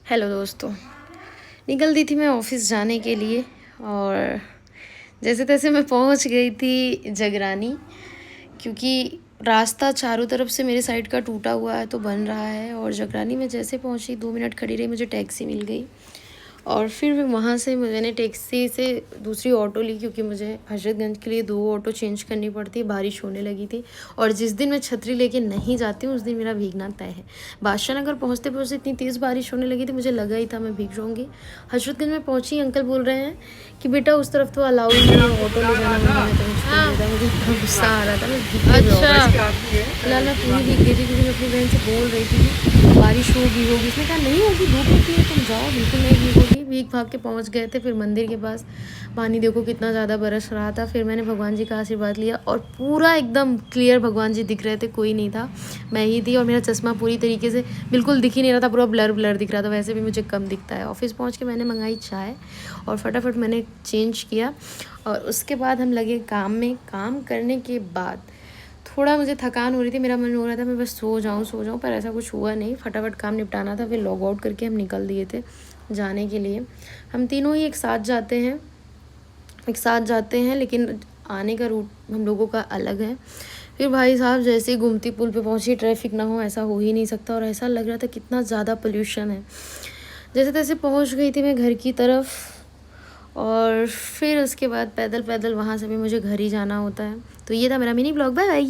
Hello दोस्तों, निकल दी थी मैं ऑफिस जाने के लिए और जैसे तैसे मैं पहुंच गई थी जगरानी, क्योंकि रास्ता चारों तरफ से मेरे साइड का टूटा हुआ है तो बन रहा है। और जगरानी में जैसे पहुंची 2 मिनट खड़ी रही, मुझे टैक्सी मिल गई और फिर वहाँ से मैंने टैक्सी से दूसरी ऑटो ली, क्योंकि मुझे हजरतगंज के लिए 2 ऑटो चेंज करनी पड़ती है। बारिश होने लगी थी और जिस दिन मैं छतरी लेके नहीं जाती हूँ उस दिन मेरा भीगना तय है। बादशाह नगर पहुँचते पहुँचते इतनी तेज़ बारिश होने लगी थी, मुझे लगा ही था मैं भीग जाऊँगी। हजरतगंज में पहुँची, अंकल बोल रहे हैं कि बेटा उस तरफ तो अलाउ नहीं है ऑटो ले जाना, मुझे इतना गुस्सा आ रहा था, मैं भीग फिलहाल मैं पूरी भीग गई थी, क्योंकि मैं अपनी बहन से बोल रही थी बारिश होगी उसने कहा नहीं होगी, धूप निकली है, तुम जाओ, बिल्कुल नहीं भीगोगी। भीग भाग के पहुंच गए थे। फिर मंदिर के पास पानी देखो कितना ज़्यादा बरस रहा था। फिर मैंने भगवान जी का आशीर्वाद लिया और पूरा एकदम क्लियर भगवान जी दिख रहे थे, कोई नहीं था, मैं ही थी। और मेरा चश्मा पूरी तरीके से बिल्कुल दिख ही नहीं रहा था, पूरा ब्लर ब्लर दिख रहा था, वैसे भी मुझे कम दिखता है। ऑफिस पहुँच के मैंने मंगाई चाय और फटाफट मैंने चेंज किया और उसके बाद हम लगे काम में। काम करने के बाद थोड़ा मुझे थकान हो रही थी, मेरा मन हो रहा था मैं बस सो जाऊं, पर ऐसा कुछ हुआ नहीं। फटाफट काम निपटाना था, फिर लॉग आउट करके हम निकल दिए थे जाने के लिए। हम तीनों ही एक साथ जाते हैं लेकिन आने का रूट हम लोगों का अलग है। फिर भाई साहब जैसे ही गुमती पुल पे पहुंची, ट्रैफिक ना हो ऐसा हो ही नहीं सकता, और ऐसा लग रहा था कितना ज़्यादा पोल्यूशन है। जैसे तैसे पहुंच गई थी मैं घर की तरफ और फिर उसके बाद पैदल पैदल वहाँ से भी मुझे घर ही जाना होता है। तो ये था मेरा मिनी ब्लॉग, बाय बाय।